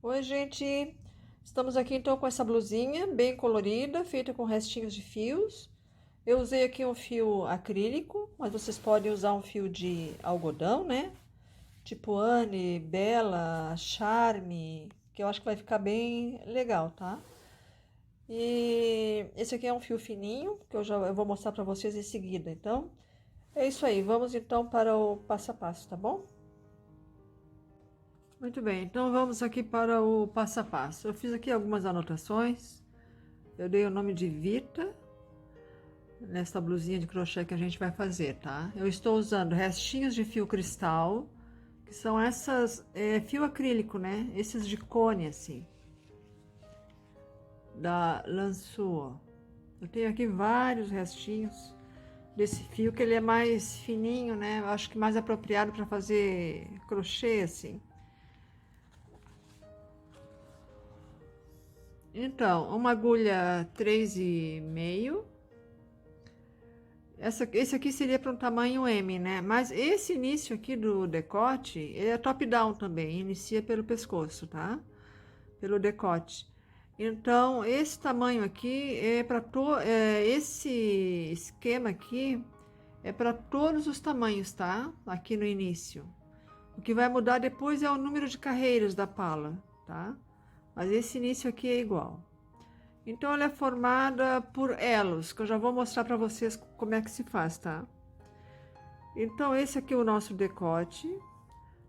Oi, gente! Estamos aqui então com essa blusinha bem colorida, feita com restinhos de fios. Eu usei aqui um fio acrílico, mas vocês podem usar um fio de algodão, né? Tipo Anne, Bella, Charme, que eu acho que vai ficar bem legal, tá? E esse aqui é um fio fininho, que eu vou mostrar para vocês em seguida. Então, é isso aí. Vamos então para o passo a passo, tá bom? Muito bem, então vamos aqui para o passo a passo. Eu fiz aqui algumas anotações. Eu dei o nome de Vita nessa blusinha de crochê que a gente vai fazer, tá? Eu estou usando restinhos de fio cristal, que são fio acrílico, né? Esses de cone, assim, da Lançu. Eu tenho aqui vários restinhos desse fio, que ele é mais fininho, né? Eu acho que mais apropriado para fazer crochê, assim. Então, uma agulha 3,5. Esse aqui seria para um tamanho M, né? Mas esse início aqui do decote, ele é top-down também, inicia pelo pescoço, tá? Pelo decote. Então, esse tamanho aqui esse esquema aqui é para todos os tamanhos, tá? Aqui no início. O que vai mudar depois é o número de carreiras da pala, tá? Mas esse início aqui é igual. Então, ela é formada por elos, que eu já vou mostrar para vocês como é que se faz, tá? Então, esse aqui é o nosso decote.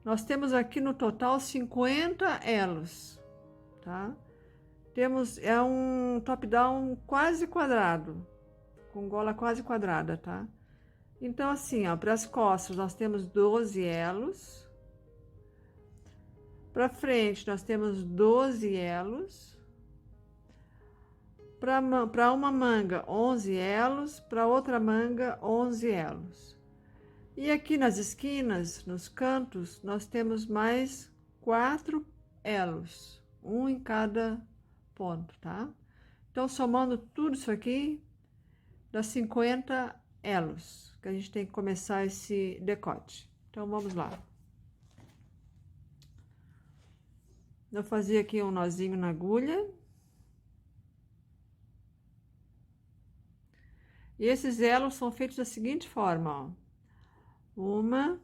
Nós temos aqui no total 50 elos, tá? É um top-down quase quadrado, com gola quase quadrada, tá? Então, assim, ó, para as costas nós temos 12 elos. Para frente nós temos 12 elos. Para uma manga, 11 elos. Para outra manga, 11 elos. E aqui nas esquinas, nos cantos, nós temos mais 4 elos, um em cada ponto, tá? Então, somando tudo isso aqui, dá 50 elos, que a gente tem que começar esse decote. Então, vamos lá. Eu fazia aqui um nozinho na agulha. E esses elos são feitos da seguinte forma, ó. Uma,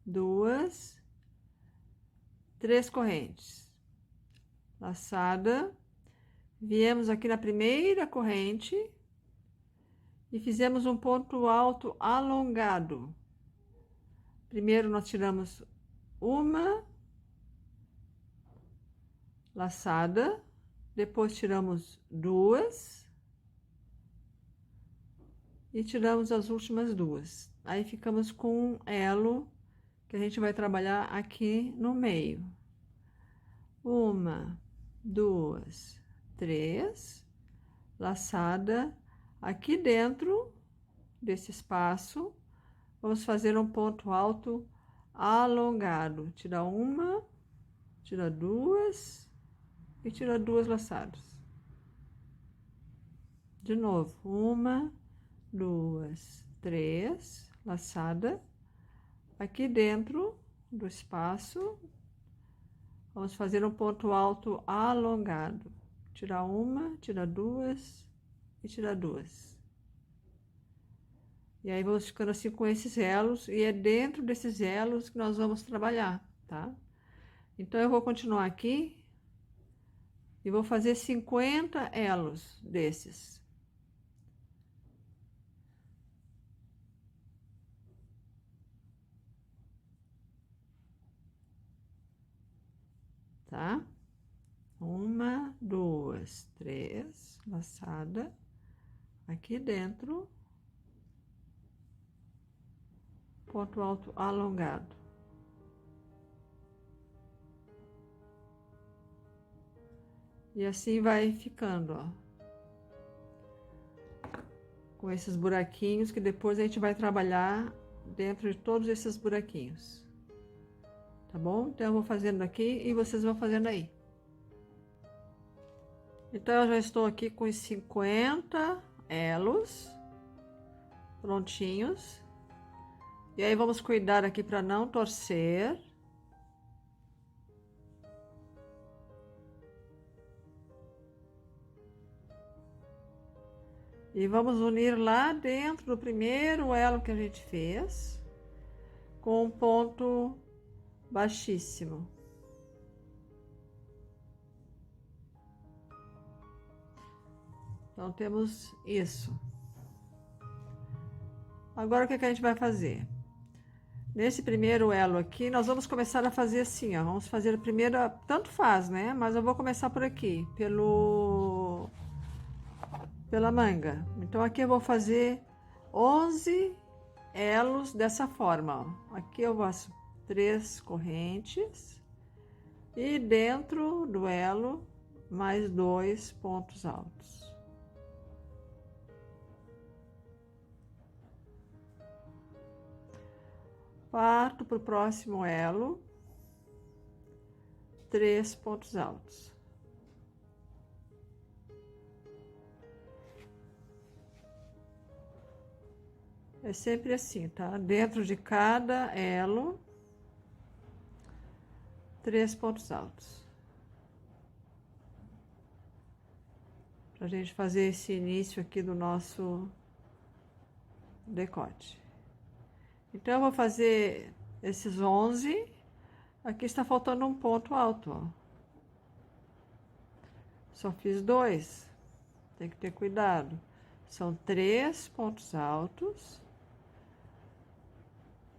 duas, três correntes. Laçada. Viemos aqui na primeira corrente e fizemos um ponto alto alongado. Primeiro nós tiramos uma laçada, depois tiramos duas e tiramos as últimas duas. Aí ficamos com um elo que a gente vai trabalhar aqui no meio. Uma, duas, três, laçada. Aqui dentro desse espaço, vamos fazer um ponto alto alongado. Tira uma, tira duas e tira duas laçadas. De novo, uma, duas, três, laçada. Aqui dentro do espaço, vamos fazer um ponto alto alongado. Tira uma, tira duas e tira duas. E aí vamos ficando assim com esses elos, e é dentro desses elos que nós vamos trabalhar, tá? Então, eu vou continuar aqui e vou fazer 50 elos desses. Tá? Uma, duas, três, laçada. Aqui dentro, ponto alto alongado. E assim vai ficando, ó. Com esses buraquinhos que depois a gente vai trabalhar dentro de todos esses buraquinhos. Tá bom? Então eu vou fazendo aqui e vocês vão fazendo aí. Então eu já estou aqui com os 50 elos prontinhos. E aí vamos cuidar aqui para não torcer. E vamos unir lá dentro do primeiro elo que a gente fez, com um ponto baixíssimo. Então, temos isso. Agora, o que a gente vai fazer? Nesse primeiro elo aqui, nós vamos começar a fazer assim, ó. Vamos fazer a primeira, tanto faz, né? Mas eu vou começar por aqui, pela manga. Então, aqui eu vou fazer 11 elos dessa forma, ó. Aqui eu faço 3 correntes e dentro do elo mais 2 pontos altos. Parto para o próximo elo, 3 pontos altos. É sempre assim, tá? Dentro de cada elo, 3 pontos altos. Pra gente fazer esse início aqui do nosso decote. Então, eu vou fazer esses 11. Aqui está faltando um ponto alto, ó. Só fiz 2. Tem que ter cuidado. São 3 pontos altos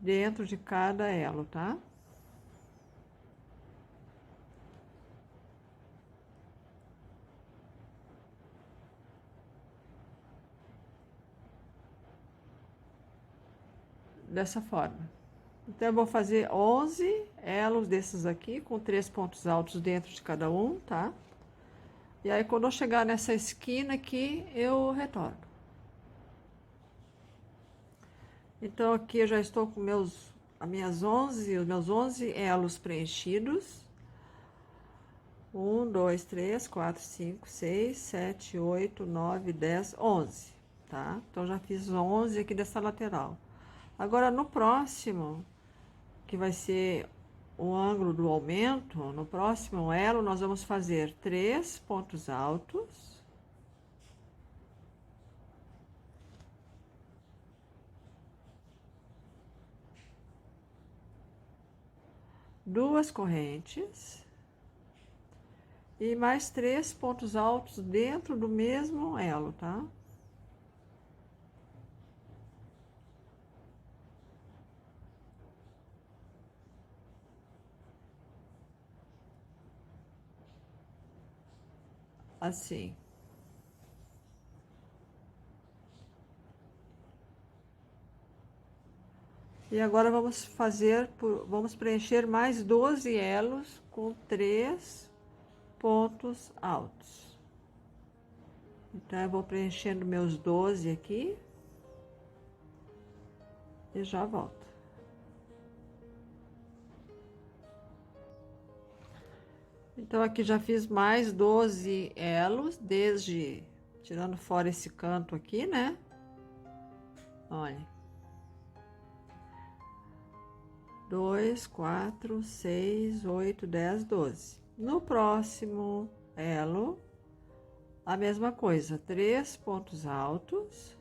dentro de cada elo, tá? Dessa forma. Então, eu vou fazer 11 elos desses aqui, com 3 pontos altos dentro de cada um, tá? E aí, quando eu chegar nessa esquina aqui, eu retorno. Então, aqui eu já estou com os meus 11 elos preenchidos. 1, 2, 3, 4, 5, 6, 7, 8, 9, 10, 11, tá? Então, já fiz 11 aqui dessa lateral. Agora, no próximo, que vai ser o ângulo do aumento, no próximo elo, nós vamos fazer 3 pontos altos. Duas correntes. E mais 3 pontos altos dentro do mesmo elo, tá? Assim. E agora vamos preencher mais 12 elos com 3 pontos altos. Então, eu vou preenchendo meus 12 aqui e já volto. Então, aqui já fiz mais 12 elos, tirando fora esse canto aqui, né? Olha. 2, 4, 6, 8, 10, 12. No próximo elo, a mesma coisa, 3 pontos altos.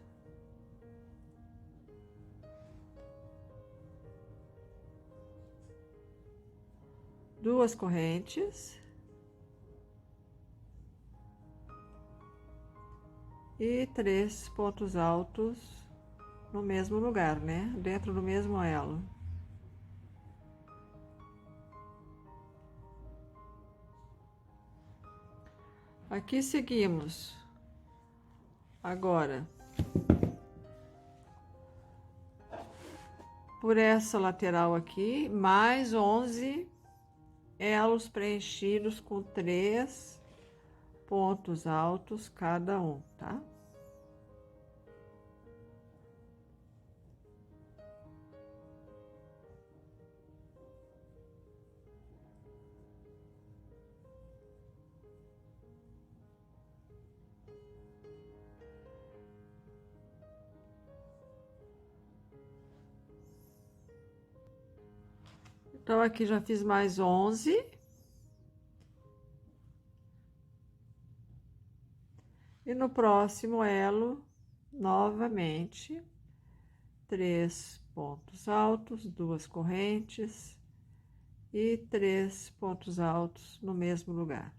Duas correntes. E 3 pontos altos no mesmo lugar, né? Dentro do mesmo elo. Aqui seguimos. Agora, por essa lateral aqui, mais 11 elos preenchidos com 3 pontos altos cada um, tá? Então, aqui já fiz mais 11. E no próximo elo, novamente 3 pontos altos, 2 correntes e 3 pontos altos no mesmo lugar.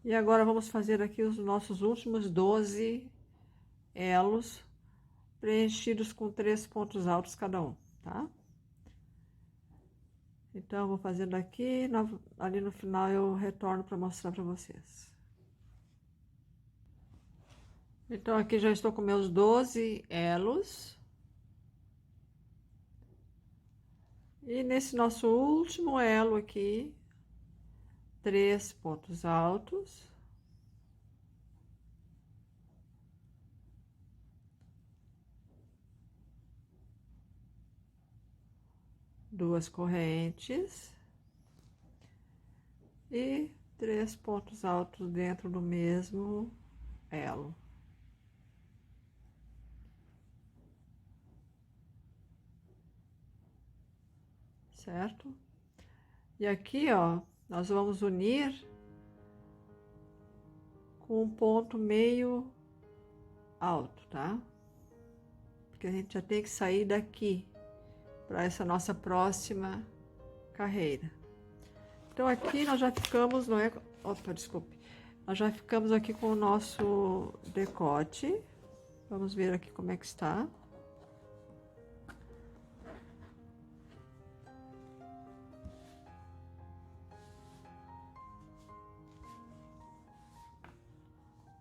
E agora vamos fazer aqui os nossos últimos 12 elos preenchidos com 3 pontos altos cada um, tá? Então, eu vou fazendo aqui, ali no final eu retorno para mostrar para vocês. Então, aqui já estou com meus 12 elos. E nesse nosso último elo aqui, 3 pontos altos. Duas correntes. E 3 pontos altos dentro do mesmo elo. Certo? E aqui, ó, nós vamos unir com um ponto meio alto, tá? Porque a gente já tem que sair daqui para essa nossa próxima carreira. Então aqui nós já ficamos, não é? Opa, desculpe. Nós já ficamos aqui com o nosso decote. Vamos ver aqui como é que está.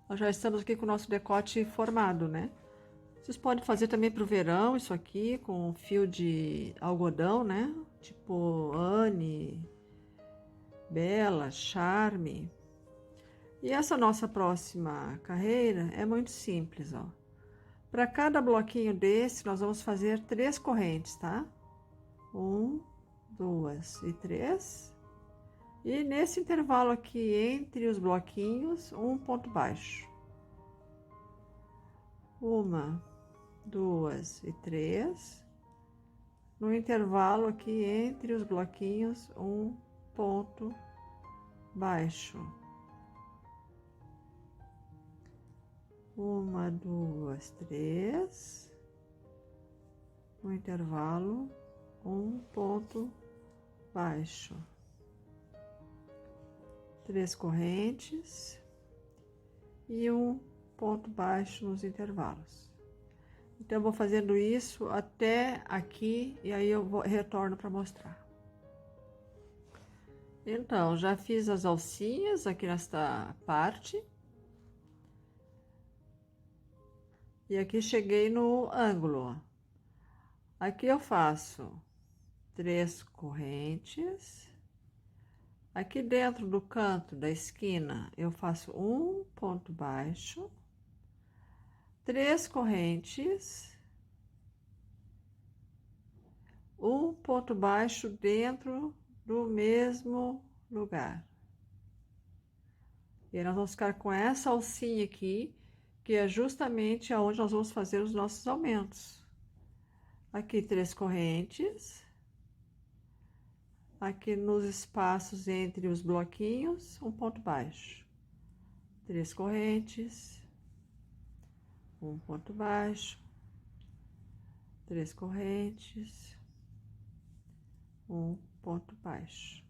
Nós já estamos aqui com o nosso decote formado, né? Vocês podem fazer também para o verão isso aqui com fio de algodão, né? Tipo Anne, Bela, Charme. E essa nossa próxima carreira é muito simples, ó. Para cada bloquinho desse, nós vamos fazer 3 correntes, tá? 1, 2 e 3. E nesse intervalo aqui entre os bloquinhos, um ponto baixo. 1, 2 e 3. No intervalo aqui entre os bloquinhos, um ponto baixo. 1, 2, 3. No intervalo, um ponto baixo. 3 correntes e um ponto baixo nos intervalos. Então, eu vou fazendo isso até aqui e aí eu retorno para mostrar. Então, já fiz as alcinhas aqui nesta parte. E aqui cheguei no ângulo. Aqui eu faço 3 correntes. Aqui dentro do canto da esquina, eu faço um ponto baixo, 3 correntes, um ponto baixo dentro do mesmo lugar. E aí nós vamos ficar com essa alcinha aqui, que é justamente aonde nós vamos fazer os nossos aumentos. Aqui 3 correntes. Aqui nos espaços entre os bloquinhos, um ponto baixo. 3 correntes. Um ponto baixo. 3 correntes. Um ponto baixo.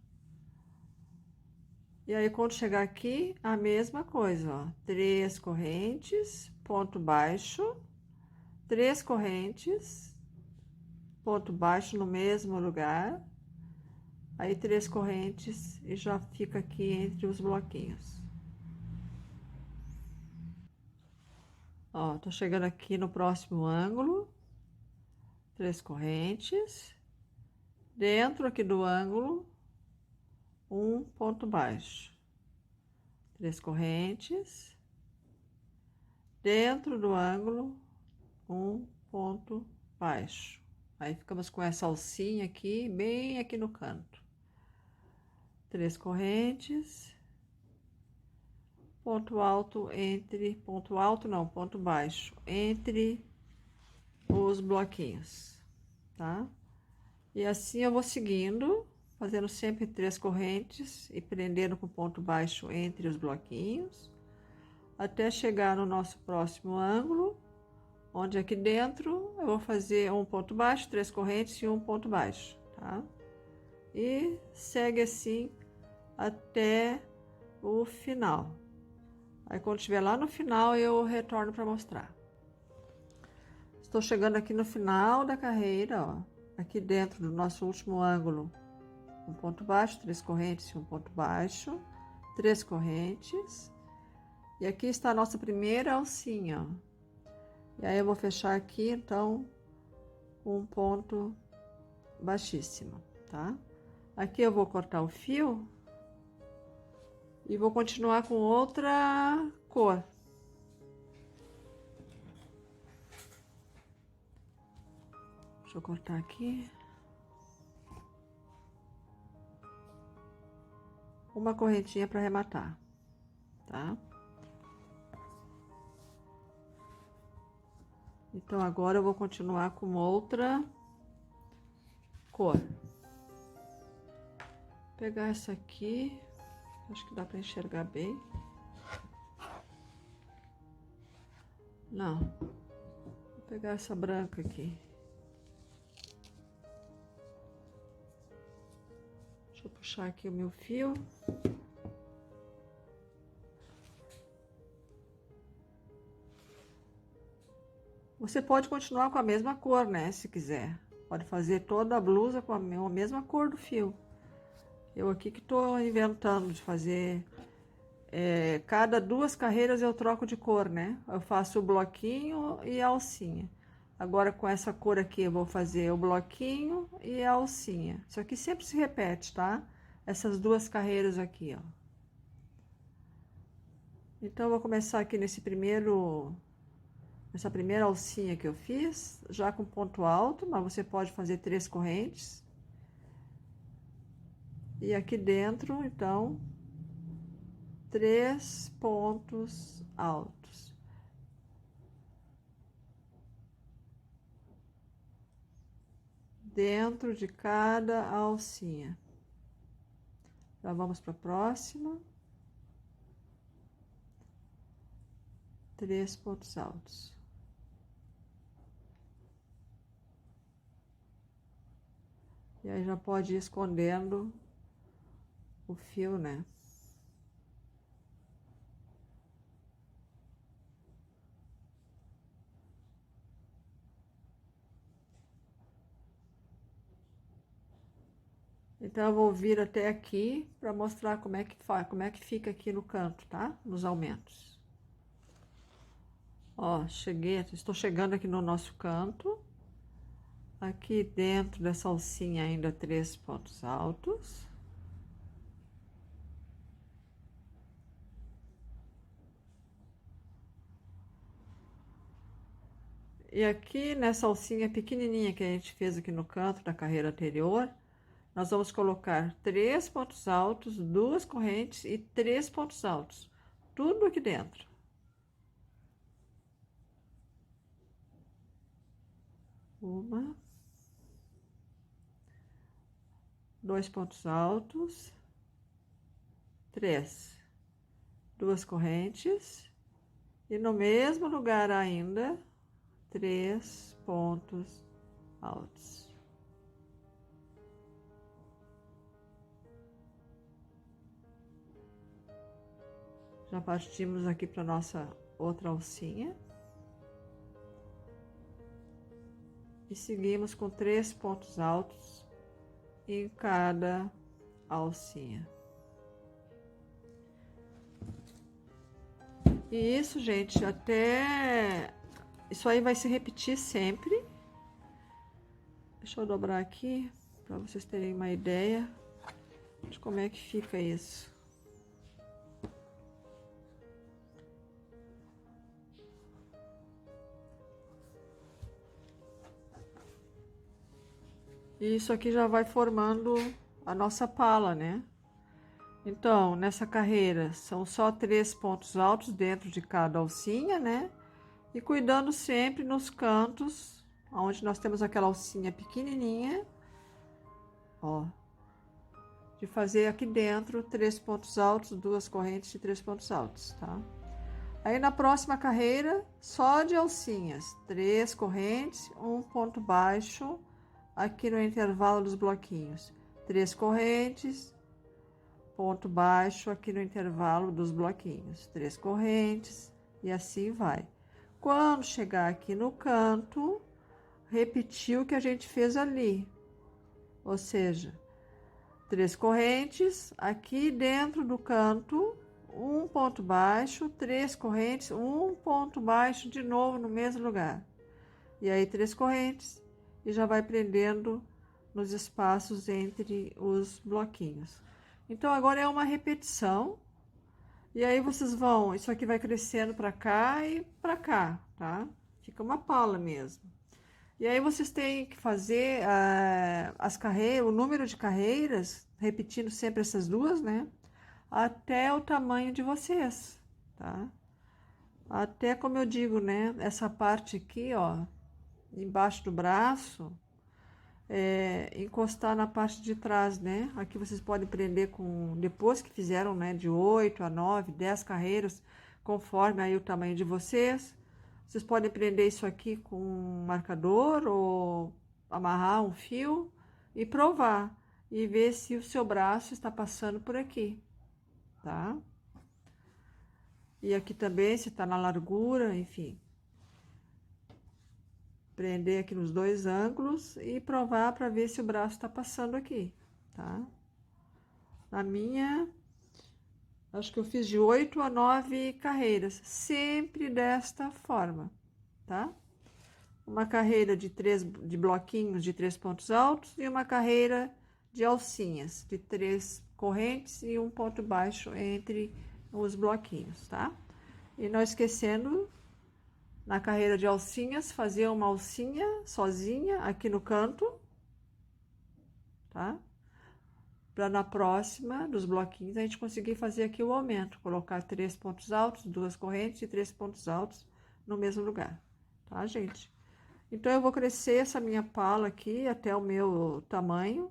E aí, quando chegar aqui, a mesma coisa, ó. 3 correntes, ponto baixo. 3 correntes, ponto baixo no mesmo lugar. Aí 3 correntes e já fica aqui entre os bloquinhos. Ó, tô chegando aqui no próximo ângulo. 3 correntes. Dentro aqui do ângulo, um ponto baixo. 3 correntes. Dentro do ângulo, um ponto baixo. Aí ficamos com essa alcinha aqui, bem aqui no canto. 3 correntes, ponto alto ponto baixo entre os bloquinhos, tá? E assim eu vou seguindo, fazendo sempre 3 correntes e prendendo com ponto baixo entre os bloquinhos, até chegar no nosso próximo ângulo, onde aqui dentro eu vou fazer um ponto baixo, 3 correntes e um ponto baixo, tá? E segue assim até o final. Aí quando estiver lá no final eu retorno para mostrar. Estou chegando aqui no final da carreira, ó, aqui dentro do nosso último ângulo, um ponto baixo, 3 correntes e um ponto baixo, 3 correntes, e aqui está a nossa primeira alcinha, ó. E aí eu vou fechar aqui então um ponto baixíssimo, tá? Aqui eu vou cortar o fio e vou continuar com outra cor. Deixa eu cortar aqui. Uma correntinha para arrematar, tá? Então agora eu vou continuar com outra cor. Vou pegar essa aqui, acho que dá para enxergar bem. Não, vou pegar essa branca aqui. Deixa eu puxar aqui o meu fio. Você pode continuar com a mesma cor, né, se quiser. Pode fazer toda a blusa com a mesma cor do fio. Eu aqui que tô inventando de fazer... cada 2 carreiras eu troco de cor, né? Eu faço o bloquinho e a alcinha. Agora com essa cor aqui eu vou fazer o bloquinho e a alcinha. Isso aqui sempre se repete, tá? Essas 2 carreiras aqui, ó. Então eu vou começar aqui nessa primeira alcinha que eu fiz, já com ponto alto, mas você pode fazer 3 correntes. E aqui dentro, então, 3 pontos altos. Dentro de cada alcinha. Já vamos para a próxima. 3 pontos altos. E aí já pode ir escondendo o fio, né? Então eu vou vir até aqui para mostrar como é que fica aqui no canto, tá? Nos aumentos. Ó, estou chegando aqui no nosso canto. Aqui dentro dessa alcinha ainda 3 pontos altos. E aqui nessa alcinha pequenininha que a gente fez aqui no canto da carreira anterior, nós vamos colocar 3 pontos altos, 2 correntes e 3 pontos altos. Tudo aqui dentro. Uma. 2 pontos altos. 3. 2 correntes. E no mesmo lugar ainda, 3 pontos altos. Já partimos aqui para nossa outra alcinha. E seguimos com 3 pontos altos em cada alcinha. E isso, gente, isso aí vai se repetir sempre. Deixa eu dobrar aqui para vocês terem uma ideia de como é que fica isso. E isso aqui já vai formando a nossa pala, né? Então, nessa carreira, são só 3 pontos altos dentro de cada alcinha, né? E cuidando sempre nos cantos, onde nós temos aquela alcinha pequenininha, ó, de fazer aqui dentro 3 pontos altos, 2 correntes de 3 pontos altos, tá? Aí na próxima carreira, só de alcinhas, 3 correntes, um ponto baixo aqui no intervalo dos bloquinhos, 3 correntes, ponto baixo aqui no intervalo dos bloquinhos, 3 correntes e assim vai. Quando chegar aqui no canto, repetir o que a gente fez ali, ou seja, 3 correntes aqui dentro do canto, um ponto baixo, 3 correntes, um ponto baixo de novo no mesmo lugar. E aí 3 correntes e já vai prendendo nos espaços entre os bloquinhos. Então agora é uma repetição. E aí vocês vão, isso aqui vai crescendo para cá e para cá, tá? Fica uma pala mesmo. E aí vocês têm que fazer as carreiras, o número de carreiras, repetindo sempre essas duas, né? Até o tamanho de vocês, tá? Até como eu digo, né? Essa parte aqui, ó, embaixo do braço, encostar na parte de trás, né? Aqui vocês podem prender com, depois que fizeram, né? De 8 a 9, 10 carreiras, conforme aí o tamanho de vocês. Vocês podem prender isso aqui com um marcador ou amarrar um fio e provar. E ver se o seu braço está passando por aqui, tá? E aqui também, se está na largura, enfim. Prender aqui nos dois ângulos e provar para ver se o braço está passando aqui, tá? Na minha, acho que eu fiz de 8 a 9 carreiras, sempre desta forma, tá? Uma carreira de bloquinhos de 3 pontos altos e uma carreira de alcinhas de 3 correntes e um ponto baixo entre os bloquinhos, tá? E não esquecendo, na carreira de alcinhas, fazer uma alcinha sozinha aqui no canto, tá? Para na próxima dos bloquinhos a gente conseguir fazer aqui o aumento, colocar 3 pontos altos, 2 correntes e 3 pontos altos no mesmo lugar, tá, gente? Então eu vou crescer essa minha pala aqui até o meu tamanho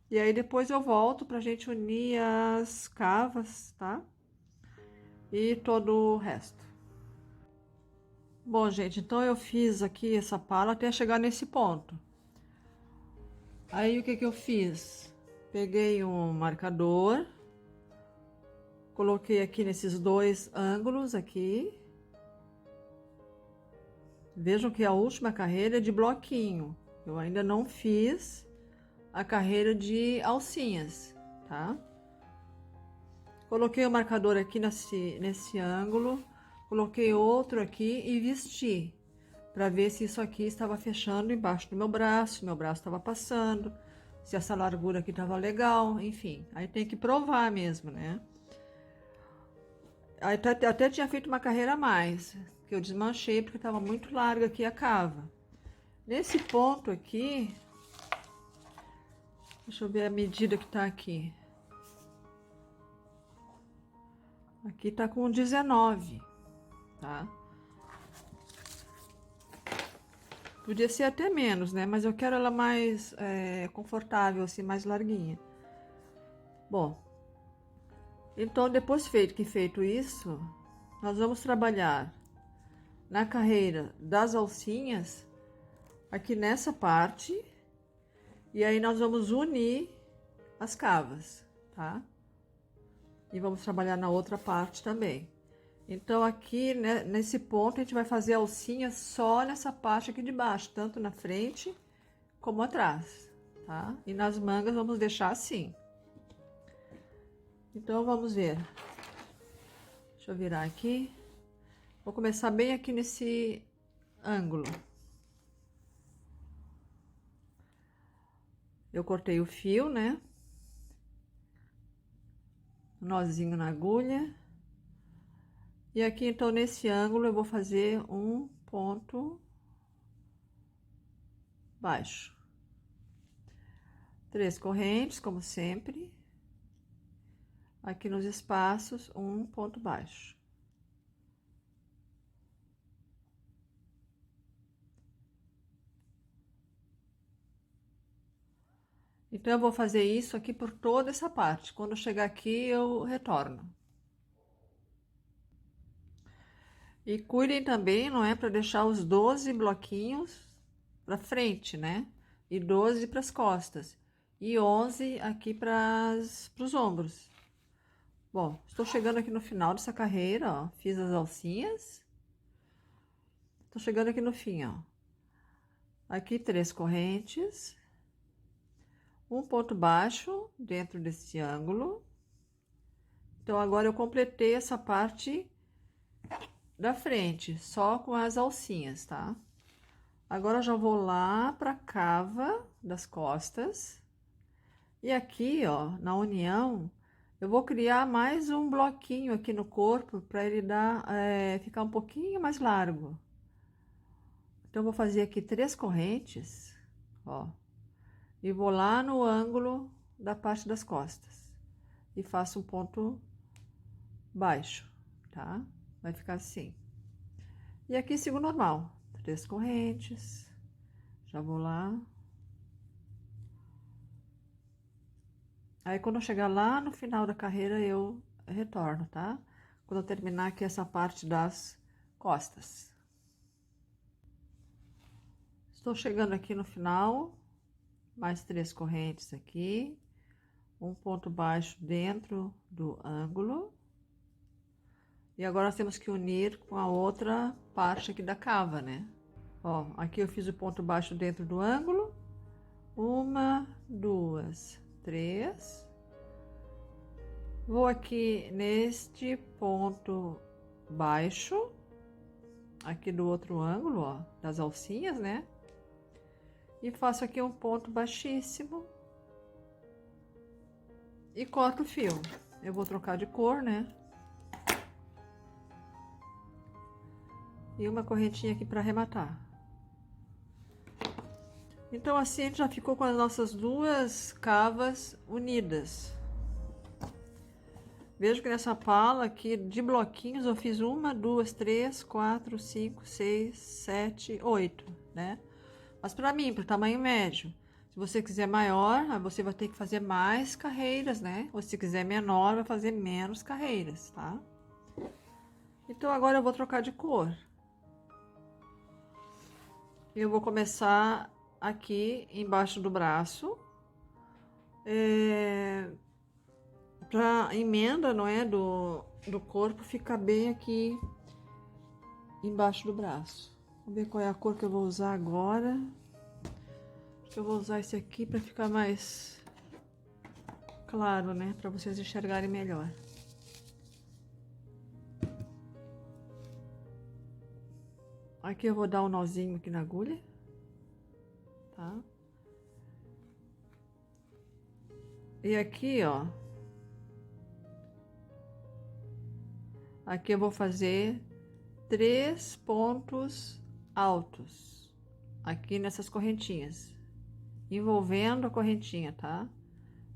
e aí depois eu volto pra gente unir as cavas, tá? E todo o resto. Bom, gente, então eu fiz aqui essa pala até chegar nesse ponto. Aí o que que eu fiz? Peguei um marcador, coloquei aqui nesses dois ângulos aqui. Vejam que a última carreira é de bloquinho. Eu ainda não fiz a carreira de alcinhas, tá? Coloquei o marcador aqui nesse ângulo, coloquei outro aqui e vesti, para ver se isso aqui estava fechando embaixo do meu braço estava passando, se essa largura aqui estava legal, enfim. Aí tem que provar mesmo, né? Aí até tinha feito uma carreira a mais, que eu desmanchei porque estava muito larga aqui a cava. Nesse ponto aqui, deixa eu ver a medida que tá aqui. Aqui tá com 19, tá? Podia ser até menos, né? Mas eu quero ela mais confortável, assim, mais larguinha. Bom, então depois feito isso, nós vamos trabalhar na carreira das alcinhas, aqui nessa parte, e aí nós vamos unir as cavas, tá? E vamos trabalhar na outra parte também. Então aqui, né, nesse ponto, a gente vai fazer a alcinha só nessa parte aqui de baixo, tanto na frente como atrás, tá? E nas mangas vamos deixar assim. Então vamos ver. Deixa eu virar aqui. Vou começar bem aqui nesse ângulo. Eu cortei o fio, né? Nozinho na agulha. E aqui, então, nesse ângulo, eu vou fazer um ponto baixo. 3 correntes, como sempre. aqui nos espaços, um ponto baixo. Então, eu vou fazer isso aqui por toda essa parte. Quando eu chegar aqui, eu retorno. E cuidem também, não é, para deixar os 12 bloquinhos para frente, né? E 12 para as costas. E 11 aqui para os ombros. Bom, estou chegando aqui no final dessa carreira, ó. Fiz as alcinhas. Estou chegando aqui no fim, ó. Aqui 3 correntes. Um ponto baixo dentro desse ângulo. Então, agora eu completei essa parte da frente, só com as alcinhas, tá? Agora eu já vou lá pra cava das costas. E aqui, ó, na união, eu vou criar mais um bloquinho aqui no corpo para ele ficar um pouquinho mais largo. Então, eu vou fazer aqui 3 correntes, ó. E vou lá no ângulo da parte das costas. E faço um ponto baixo, tá? Vai ficar assim. E aqui sigo normal. 3 correntes. Já vou lá. Aí, quando eu chegar lá no final da carreira, eu retorno, tá? Quando eu terminar aqui essa parte das costas. Estou chegando aqui no final. Mais 3 correntes aqui. Um ponto baixo dentro do ângulo. E agora nós temos que unir com a outra parte aqui da cava, né? Ó, aqui eu fiz o ponto baixo dentro do ângulo. 1, 2, 3. Vou aqui neste ponto baixo, aqui do outro ângulo, ó, das alcinhas, né? E faço aqui um ponto baixíssimo. E corto o fio. Eu vou trocar de cor, né? E uma correntinha aqui para arrematar. Então, assim, a gente já ficou com as nossas 2 cavas unidas. Vejo que nessa pala aqui de bloquinhos eu fiz 1, 2, 3, 4, 5, 6, 7, 8, né? Mas para mim, para o tamanho médio. Se você quiser maior, aí você vai ter que fazer mais carreiras, né? Ou se quiser menor, vai fazer menos carreiras, tá? Então, agora eu vou trocar de cor. Eu vou começar aqui embaixo do braço, para emenda, não é, do corpo ficar bem aqui embaixo do braço. Vamos ver qual é a cor que eu vou usar agora. Acho que eu vou usar esse aqui para ficar mais claro, né, para vocês enxergarem melhor. Aqui eu vou dar um nozinho aqui na agulha, tá? E aqui, ó, aqui eu vou fazer 3 pontos altos, aqui nessas correntinhas, envolvendo a correntinha, tá?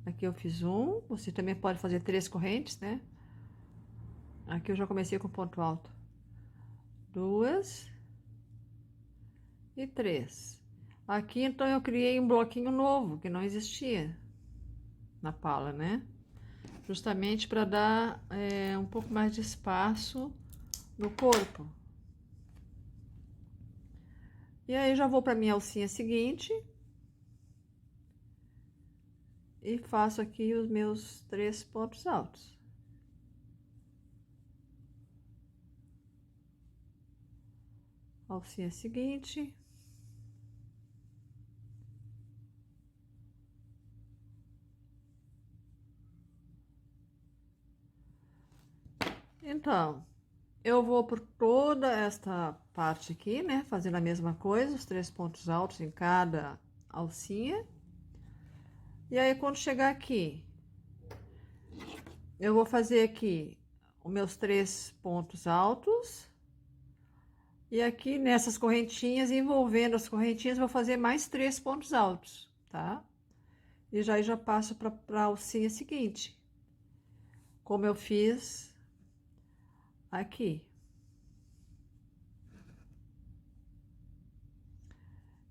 Aqui eu fiz um, você também pode fazer 3 correntes, né? Aqui eu já comecei com ponto alto. 2 e 3. Aqui, então, eu criei um bloquinho novo, que não existia na pala, né? Justamente para dar um pouco mais de espaço no corpo. E aí, já vou para minha alcinha seguinte. E faço aqui os meus 3 pontos altos. Alcinha seguinte. Então, eu vou por toda esta parte aqui, né? Fazendo a mesma coisa, os 3 pontos altos em cada alcinha. E aí, quando chegar aqui, eu vou fazer aqui os meus 3 pontos altos. E aqui nessas correntinhas, envolvendo as correntinhas, vou fazer mais 3 pontos altos, tá? E já passo para a alcinha seguinte. como eu fiz aqui.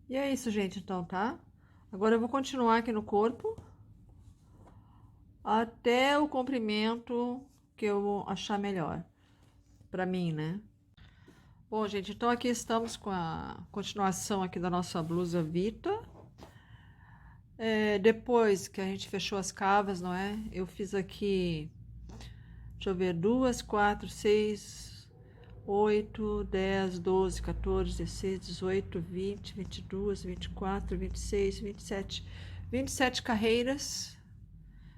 E é isso, gente, então, tá? Agora eu vou continuar aqui no corpo até o comprimento que eu achar melhor pra mim, né? Bom, gente, então aqui estamos com a continuação aqui da nossa blusa Vita. Depois que a gente fechou as cavas, não é? Eu fiz aqui, deixa eu ver, 2, 4, 6, 8, 10, 12, 14, 16, 18, 20, 22, 24, 26, 27, 27 carreiras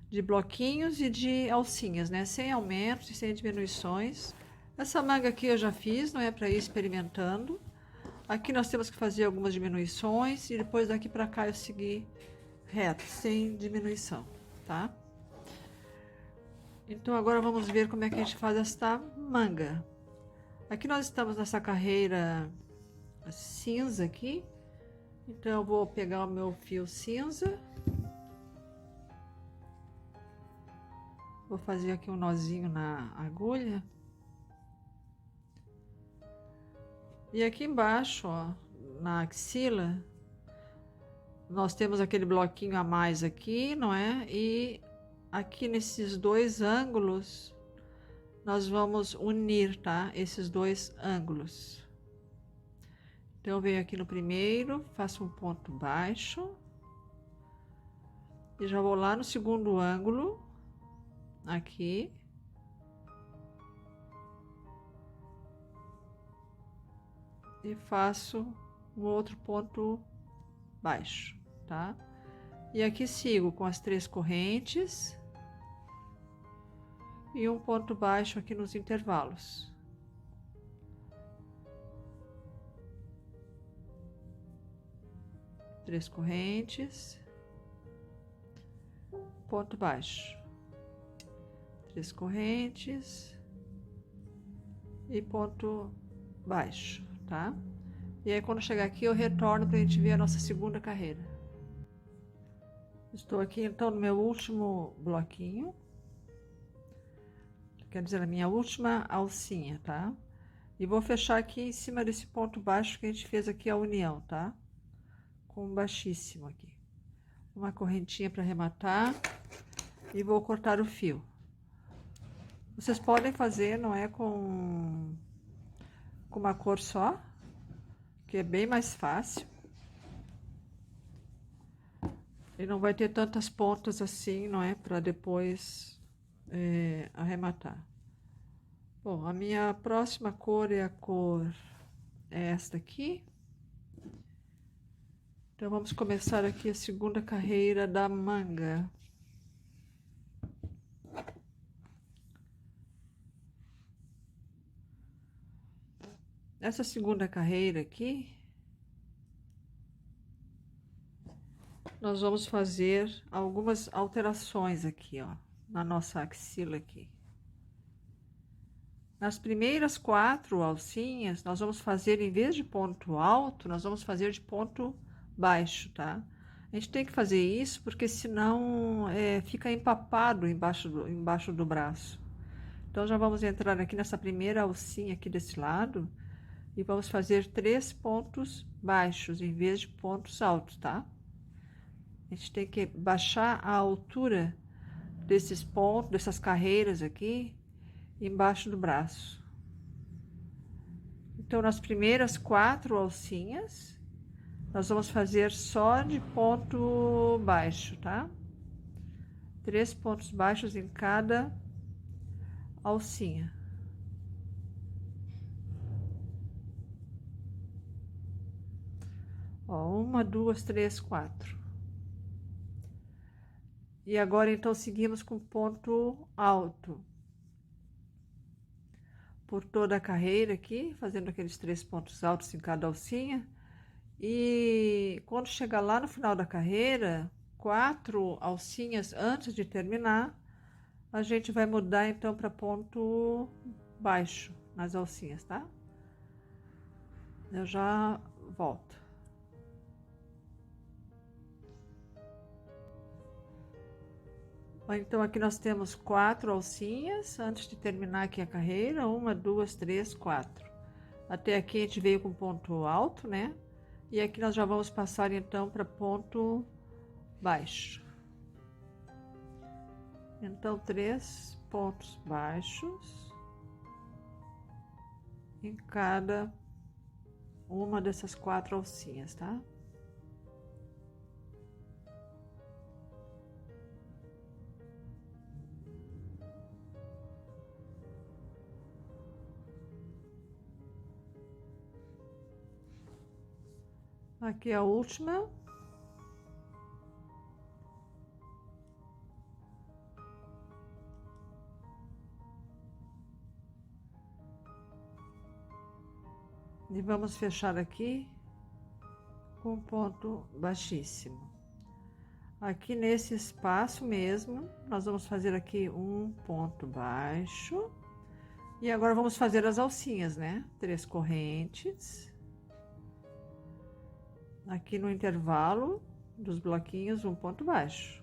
de bloquinhos e de alcinhas, né? Sem aumentos e sem diminuições. Essa manga aqui eu já fiz, não é, para ir experimentando. Aqui nós temos que fazer algumas diminuições e depois daqui para cá eu seguir reto, sem diminuição, tá? Então agora vamos ver como é que a gente faz esta manga. Aqui nós estamos nessa carreira cinza aqui, então eu vou pegar o meu fio cinza, vou fazer aqui um nozinho na agulha. E aqui embaixo, ó, na axila, nós temos aquele bloquinho a mais aqui, não é? E aqui nesses dois ângulos, nós vamos unir, tá? Esses dois ângulos. Então, eu venho aqui no primeiro, faço um ponto baixo. E já vou lá no segundo ângulo, aqui. E faço um outro ponto baixo, tá? E aqui sigo com as 3 correntes e um ponto baixo aqui nos intervalos. Três correntes, ponto baixo, 3 correntes e ponto baixo, tá? E aí quando chegar aqui eu retorno para a gente ver a nossa segunda carreira. Estou aqui então no meu último bloquinho, quer dizer, a minha última alcinha, tá? E vou fechar aqui em cima desse ponto baixo que a gente fez aqui a união, tá? Com um baixíssimo aqui. Uma correntinha para arrematar e vou cortar o fio. Vocês podem fazer, não é, com uma cor só, que é bem mais fácil. E não vai ter tantas pontas assim, não é, para depois arrematar. Bom, a minha próxima cor é a cor esta aqui. Então, vamos começar aqui a segunda carreira da manga. Essa segunda carreira aqui, nós vamos fazer algumas alterações aqui, ó, na nossa axila aqui. Nas primeiras 4 alcinhas, nós vamos fazer, em vez de ponto alto, nós vamos fazer de ponto baixo, tá? A gente tem que fazer isso porque senão fica empapado embaixo do braço. Então, já vamos entrar aqui nessa primeira alcinha aqui desse lado e vamos fazer 3 pontos baixos em vez de pontos altos, tá? A gente tem que baixar a altura desses pontos, dessas carreiras aqui, embaixo do braço. Então, nas primeiras 4 alcinhas, nós vamos fazer só de ponto baixo, tá? 3 pontos baixos em cada alcinha. Ó, 1, 2, 3, 4. E agora, então, seguimos com ponto alto. Por toda a carreira aqui, fazendo aqueles 3 pontos altos em cada alcinha. E quando chegar lá no final da carreira, 4 alcinhas antes de terminar, a gente vai mudar então para ponto baixo nas alcinhas, tá? Eu já volto. Então aqui nós temos 4 alcinhas antes de terminar aqui a carreira, 1, 2, 3, 4. Até aqui a gente veio com ponto alto, né? E aqui nós já vamos passar então para ponto baixo. Então 3 pontos baixos em cada uma dessas 4 alcinhas, tá? Aqui a última. E vamos fechar aqui com ponto baixíssimo. Aqui nesse espaço mesmo, nós vamos fazer aqui um ponto baixo. E agora vamos fazer as alcinhas, né? 3 correntes. Aqui no intervalo dos bloquinhos, um ponto baixo.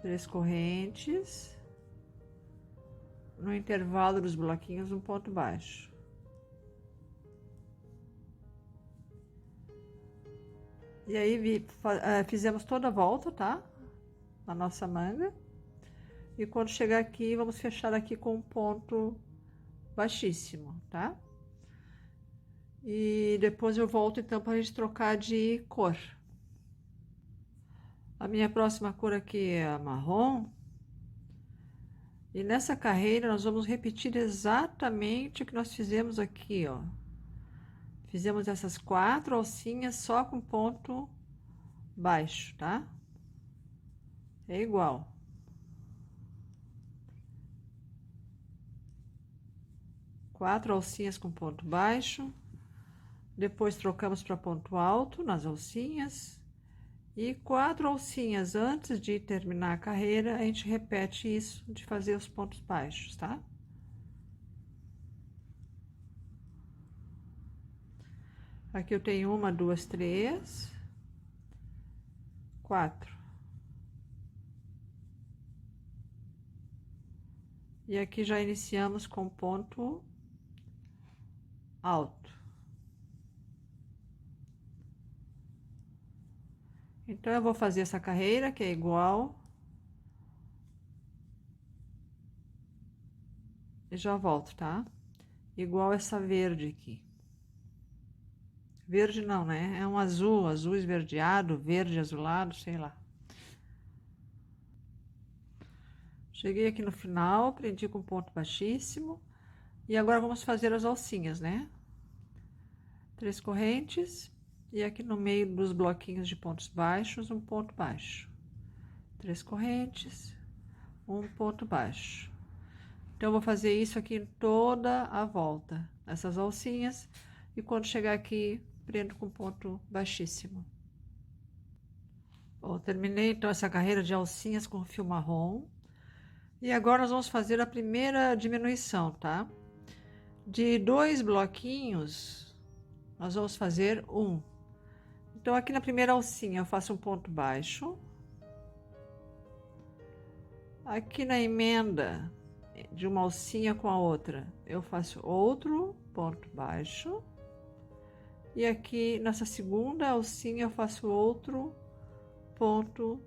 3 correntes. No intervalo dos bloquinhos, um ponto baixo. E aí fizemos toda a volta, tá? Na nossa manga. E quando chegar aqui, vamos fechar aqui com um ponto baixíssimo, tá? E depois eu volto então para a gente trocar de cor. A minha próxima cor aqui é a marrom. E nessa carreira nós vamos repetir exatamente o que nós fizemos aqui, ó. Fizemos essas 4 alcinhas só com ponto baixo, tá? É igual. Quatro alcinhas com ponto baixo. Depois trocamos para ponto alto nas alcinhas. E 4 alcinhas antes de terminar a carreira, a gente repete isso de fazer os pontos baixos, tá? Aqui eu tenho 1, 2, 3, 4. E aqui já iniciamos com ponto alto. Então, eu vou fazer essa carreira, que é igual. E já volto, tá? Igual essa verde aqui. Verde não, né? É um azul, azul esverdeado, verde azulado, sei lá. Cheguei aqui no final, prendi com ponto baixíssimo. E agora vamos fazer as alcinhas, né? 3 correntes. E aqui no meio dos bloquinhos de pontos baixos, um ponto baixo. 3 correntes, um ponto baixo. Então, eu vou fazer isso aqui em toda a volta, essas alcinhas. E quando chegar aqui, prendo com ponto baixíssimo. Bom, terminei então essa carreira de alcinhas com fio marrom. E agora nós vamos fazer a primeira diminuição, tá? De 2 bloquinhos, nós vamos fazer um. Então, aqui na primeira alcinha, eu faço um ponto baixo. Aqui na emenda de uma alcinha com a outra, eu faço outro ponto baixo. E aqui nessa segunda alcinha, eu faço outro ponto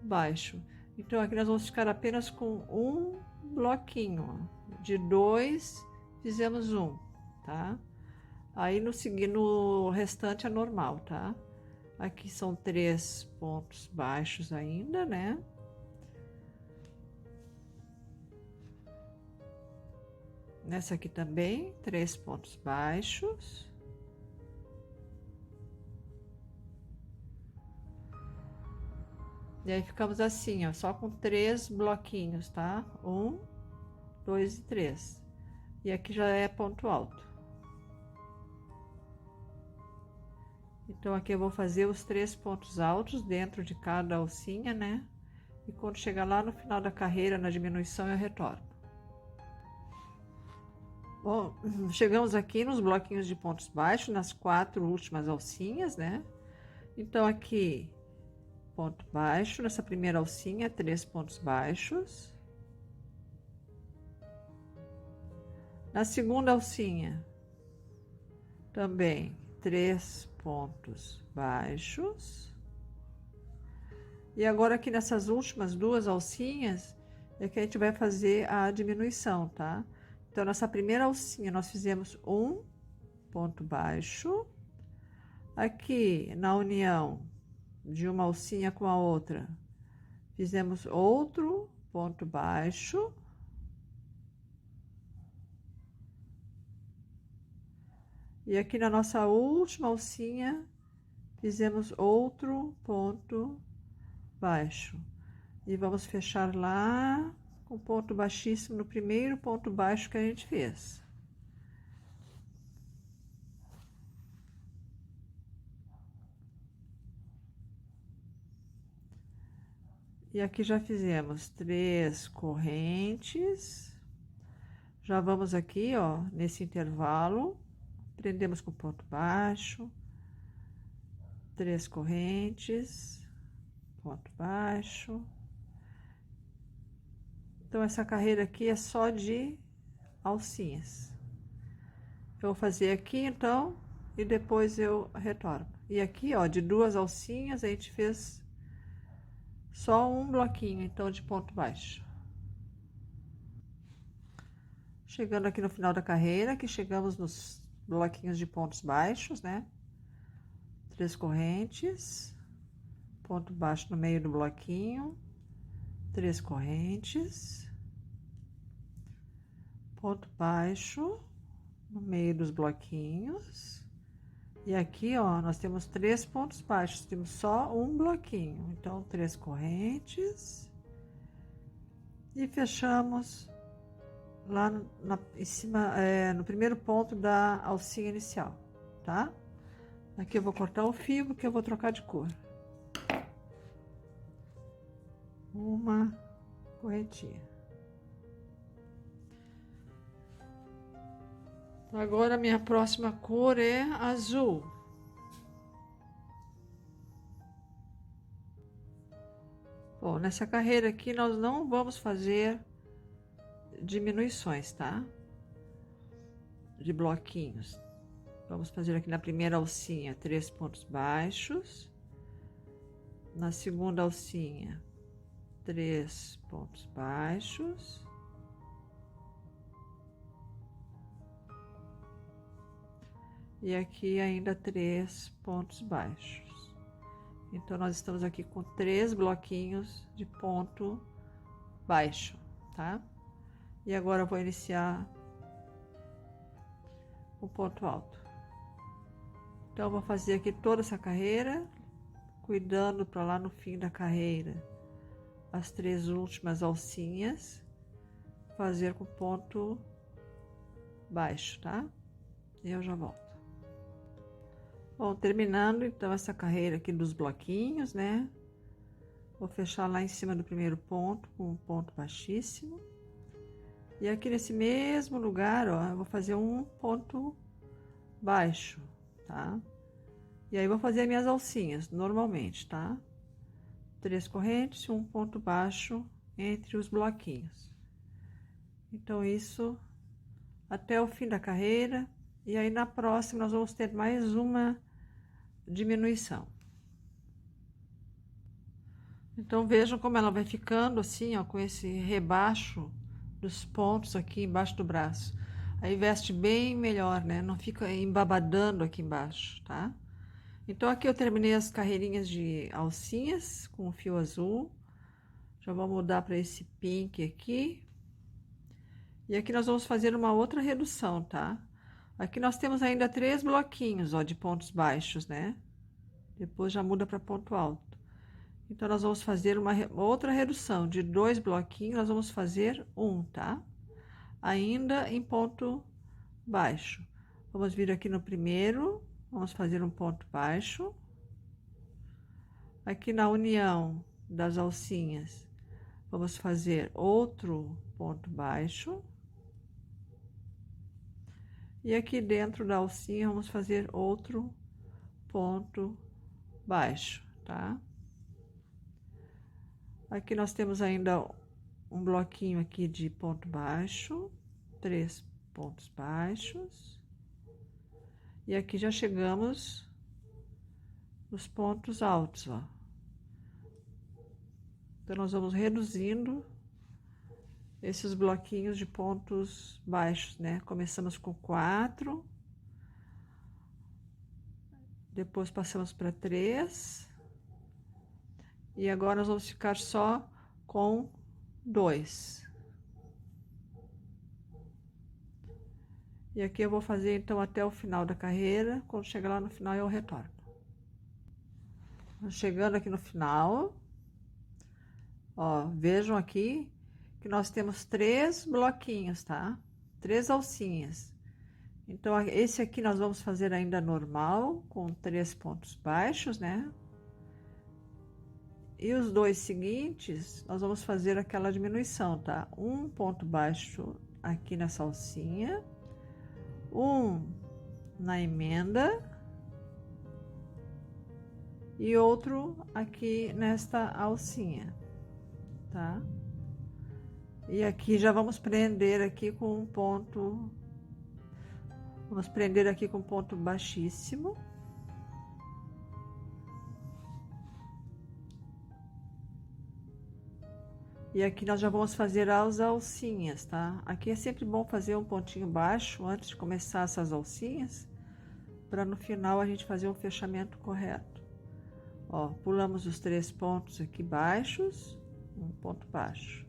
baixo. Então, aqui nós vamos ficar apenas com um bloquinho. De 2, fizemos um, tá? Aí, no restante é normal, tá? Aqui são 3 pontos baixos ainda, né? Nessa aqui também, 3 pontos baixos. E aí ficamos assim, ó, só com 3 bloquinhos, tá? 1, 2 e 3. E aqui já é ponto alto. Então, aqui eu vou fazer os 3 pontos altos dentro de cada alcinha, né? E quando chegar lá no final da carreira, na diminuição, eu retorno. Bom, chegamos aqui nos bloquinhos de pontos baixos, nas 4 últimas alcinhas, né? Então, aqui ponto baixo, nessa primeira alcinha, 3 pontos baixos. Na segunda alcinha, também 3 pontos baixos. E agora aqui nessas últimas duas alcinhas é que a gente vai fazer a diminuição, tá? Então, nessa primeira alcinha nós fizemos um ponto baixo. Aqui na união de uma alcinha com a outra, fizemos outro ponto baixo. E aqui na nossa última alcinha, fizemos outro ponto baixo. E vamos fechar lá com ponto baixíssimo no primeiro ponto baixo que a gente fez. E aqui já fizemos 3 correntes. Já vamos aqui, ó, nesse intervalo, prendemos com ponto baixo, 3 correntes, ponto baixo. Então, essa carreira aqui é só de alcinhas. Eu vou fazer aqui, então, e depois eu retorno. E aqui, ó, de 2 alcinhas, a gente fez só um bloquinho, então, de ponto baixo. Chegando aqui no final da carreira, que chegamos nos bloquinhos de pontos baixos, né? 3 correntes, ponto baixo no meio do bloquinho, 3 correntes, ponto baixo no meio dos bloquinhos. E aqui, ó, nós temos 3 pontos baixos, temos só um bloquinho. Então, 3 correntes. E fechamos lá em cima, no primeiro ponto da alcinha inicial, tá? Aqui eu vou cortar o fio, porque eu vou trocar de cor. Uma correntinha. Agora, a minha próxima cor é azul. Bom, nessa carreira aqui, nós não vamos fazer diminuições, tá? De bloquinhos. Vamos fazer aqui na primeira alcinha 3 pontos baixos. Na segunda alcinha, 3 pontos baixos. E aqui ainda 3 pontos baixos. Então, nós estamos aqui com 3 bloquinhos de ponto baixo, tá? E agora eu vou iniciar o ponto alto. Então, eu vou fazer aqui toda essa carreira, cuidando para lá no fim da carreira, as 3 últimas alcinhas, fazer com ponto baixo, tá? E eu já volto. Bom, terminando então essa carreira aqui dos bloquinhos, né? Vou fechar lá em cima do primeiro ponto com um ponto baixíssimo. E aqui nesse mesmo lugar, ó, eu vou fazer um ponto baixo, tá? E aí vou fazer as minhas alcinhas normalmente, tá? 3 correntes e um ponto baixo entre os bloquinhos. Então, isso até o fim da carreira. E aí, na próxima, nós vamos ter mais uma diminuição. Então, vejam como ela vai ficando assim, ó, com esse rebaixo dos pontos aqui embaixo do braço. Aí veste bem melhor, né? Não fica embabadando aqui embaixo, tá? Então, aqui eu terminei as carreirinhas de alcinhas com o fio azul. Já vou mudar para esse pink aqui. E aqui nós vamos fazer uma outra redução, tá? Aqui nós temos ainda 3 bloquinhos, ó, de pontos baixos, né? Depois já muda para ponto alto. Então, nós vamos fazer uma outra redução de 2 bloquinhos, nós vamos fazer um, tá? Ainda em ponto baixo. Vamos vir aqui no primeiro, vamos fazer um ponto baixo. Aqui na união das alcinhas, vamos fazer outro ponto baixo. E aqui dentro da alcinha, vamos fazer outro ponto baixo, tá? Aqui nós temos ainda um bloquinho aqui de ponto baixo, 3 pontos baixos. E aqui já chegamos nos pontos altos, ó. Então, nós vamos reduzindo esses bloquinhos de pontos baixos, né? Começamos com 4, depois passamos para 3, e agora nós vamos ficar só com 2. E aqui eu vou fazer então até o final da carreira. Quando chegar lá no final eu retorno. Chegando aqui no final, ó, vejam aqui que nós temos 3 bloquinhos, tá? 3 alcinhas. Então, esse aqui nós vamos fazer ainda normal, com 3 pontos baixos, né? E os 2 seguintes, nós vamos fazer aquela diminuição, tá? Um ponto baixo aqui nessa alcinha, um na emenda e outro aqui nesta alcinha, tá? E aqui já vamos prender aqui com um ponto, vamos prender aqui com ponto baixíssimo. E aqui nós já vamos fazer as alcinhas, tá? Aqui é sempre bom fazer um pontinho baixo antes de começar essas alcinhas, para no final a gente fazer um fechamento correto. Ó, pulamos os 3 pontos aqui baixos, um ponto baixo,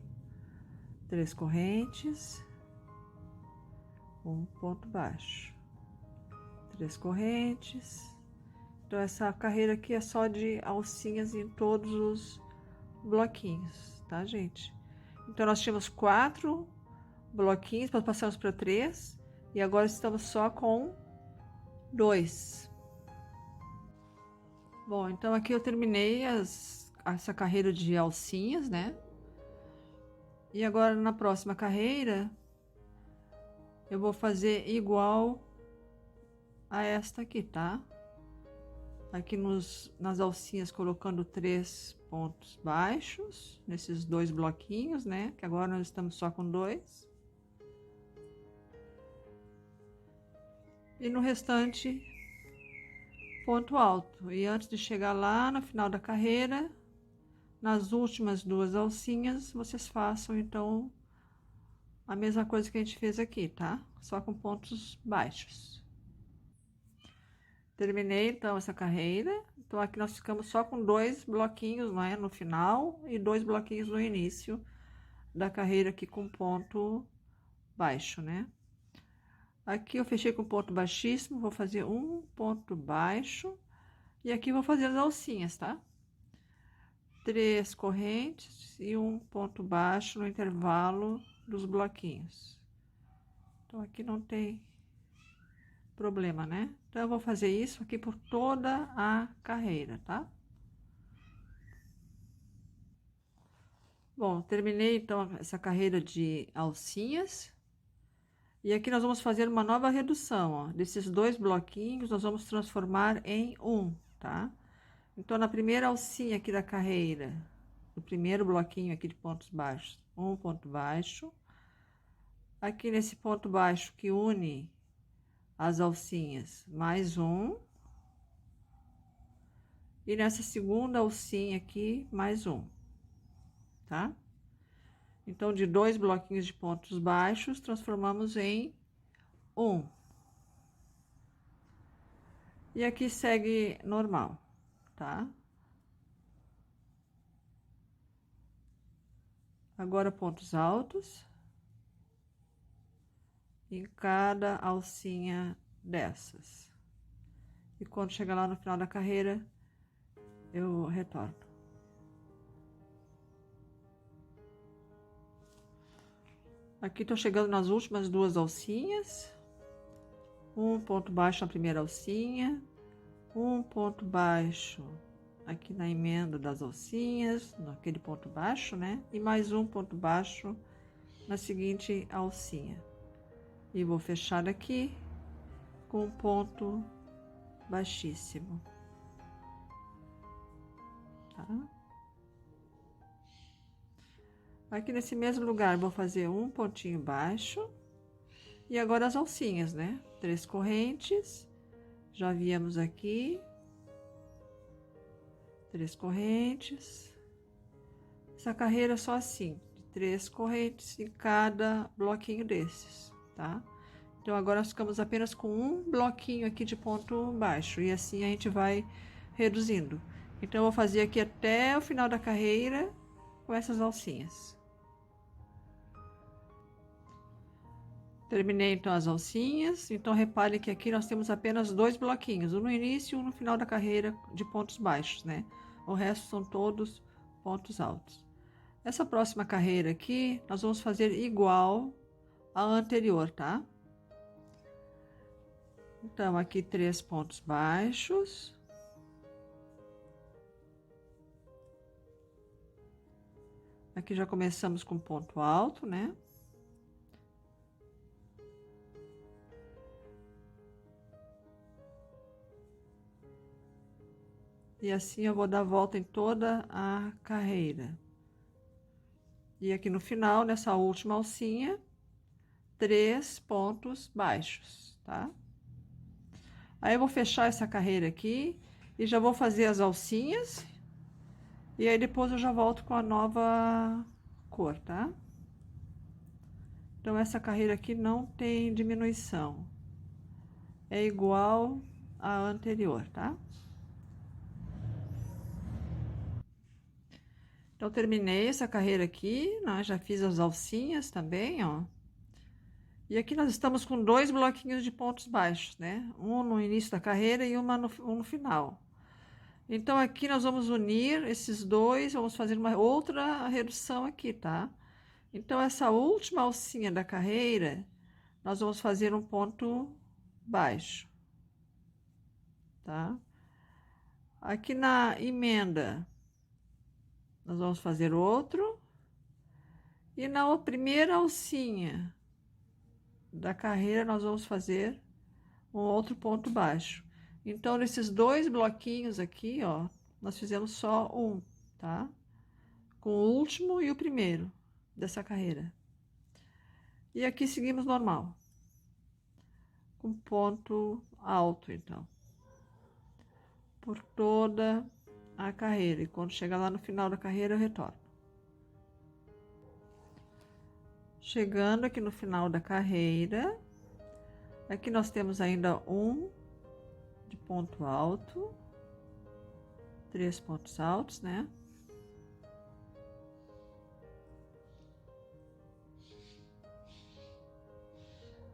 3 correntes, um ponto baixo, 3 correntes. Então, essa carreira aqui é só de alcinhas em todos os bloquinhos, tá, gente? Então, nós tínhamos 4 bloquinhos, nós passamos para 3 e agora estamos só com 2. Bom, então aqui eu terminei essa carreira de alcinhas, né? E agora na próxima carreira eu vou fazer igual a esta aqui, tá? Aqui nas alcinhas colocando 3 pontos baixos, nesses 2 bloquinhos, né? Que agora nós estamos só com 2. E no restante, ponto alto. E antes de chegar lá no final da carreira, nas últimas 2 alcinhas, vocês façam então a mesma coisa que a gente fez aqui, tá? Só com pontos baixos. Terminei então essa carreira. Então aqui nós ficamos só com 2 bloquinhos, não é, no final e 2 bloquinhos no início da carreira aqui com ponto baixo, né? Aqui eu fechei com ponto baixíssimo, vou fazer um ponto baixo e aqui vou fazer as alcinhas, tá? 3 correntes e um ponto baixo no intervalo dos bloquinhos. Então aqui não tem problema, né? Então eu vou fazer isso aqui por toda a carreira, tá? Bom, terminei então essa carreira de alcinhas. E aqui nós vamos fazer uma nova redução, ó. Desses 2 bloquinhos, nós vamos transformar em um, tá? Então, na primeira alcinha aqui da carreira, no primeiro bloquinho aqui de pontos baixos, um ponto baixo. Aqui nesse ponto baixo que une as alcinhas, mais um. E nessa segunda alcinha aqui, mais um, tá? Então, de 2 bloquinhos de pontos baixos, transformamos em um. E aqui segue normal, tá? Agora, pontos altos em cada alcinha dessas. E quando chegar lá no final da carreira, eu retorno. Aqui tô chegando nas últimas 2 alcinhas. Um ponto baixo na primeira alcinha, um ponto baixo aqui na emenda das alcinhas, naquele ponto baixo, né? E mais um ponto baixo na seguinte alcinha. E vou fechar aqui com um ponto baixíssimo, tá? Aqui nesse mesmo lugar, vou fazer um pontinho baixo. E agora as alcinhas, né? 3 correntes. Já viemos aqui. 3 correntes. Essa carreira é só assim, de 3 correntes em cada bloquinho desses, tá? Então, agora nós ficamos apenas com um bloquinho aqui de ponto baixo. E assim a gente vai reduzindo. Então, eu vou fazer aqui até o final da carreira com essas alcinhas. Terminei então as alcinhas. Então, repare que aqui nós temos apenas 2 bloquinhos. Um no início e um no final da carreira de pontos baixos, né? O resto são todos pontos altos. Essa próxima carreira aqui, nós vamos fazer igual à anterior, tá? Então, aqui 3 pontos baixos. Aqui já começamos com ponto alto, né? E assim eu vou dar a volta em toda a carreira. E aqui no final, nessa última alcinha, 3 pontos baixos, tá? Aí eu vou fechar essa carreira aqui e já vou fazer as alcinhas. E aí depois eu já volto com a nova cor, tá? Então, essa carreira aqui não tem diminuição. É igual à anterior, tá? Então, terminei essa carreira aqui, né? Já fiz as alcinhas também, ó. E aqui nós estamos com 2 bloquinhos de pontos baixos, né? Um no início da carreira e um no final. Então, aqui nós vamos unir esses dois, vamos fazer uma outra redução aqui, tá? Então, essa última alcinha da carreira, nós vamos fazer um ponto baixo, tá? Aqui na emenda, nós vamos fazer outro. E na primeira alcinha da carreira, nós vamos fazer um outro ponto baixo. Então, nesses 2 bloquinhos aqui, ó, nós fizemos só um, tá? Com o último e o primeiro dessa carreira. E aqui seguimos normal. Com ponto alto, então. Por toda a carreira. E quando chegar lá no final da carreira, eu retorno. Chegando aqui no final da carreira, aqui nós temos ainda um de ponto alto, 3 pontos altos, né?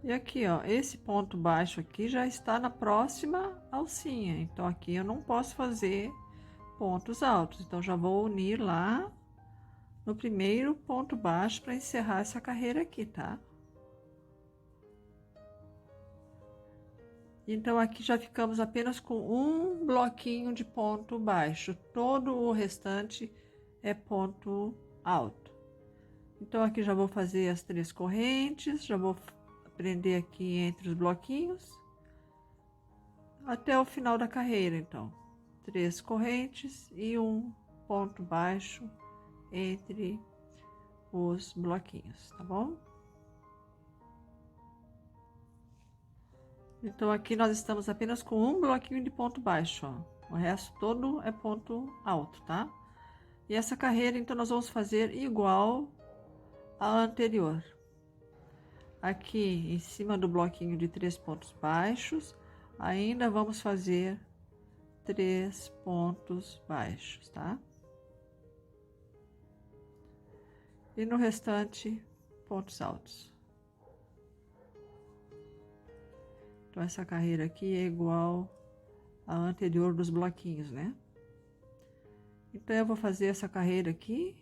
E aqui, ó, esse ponto baixo aqui já está na próxima alcinha. Então, aqui eu não posso fazer pontos altos. Então, já vou unir lá no primeiro ponto baixo para encerrar essa carreira aqui, tá? Então, aqui já ficamos apenas com um bloquinho de ponto baixo. Todo o restante é ponto alto. Então, aqui já vou fazer as 3 correntes, já vou prender aqui entre os bloquinhos, até o final da carreira, então. 3 correntes e um ponto baixo entre os bloquinhos, tá bom? Então, aqui nós estamos apenas com um bloquinho de ponto baixo, ó. O resto todo é ponto alto, tá? E essa carreira, então, nós vamos fazer igual à anterior. Aqui, em cima do bloquinho de 3 pontos baixos, ainda vamos fazer 3 pontos baixos, tá? E no restante, pontos altos. Então, essa carreira aqui é igual à anterior dos bloquinhos, né? Então, eu vou fazer essa carreira aqui.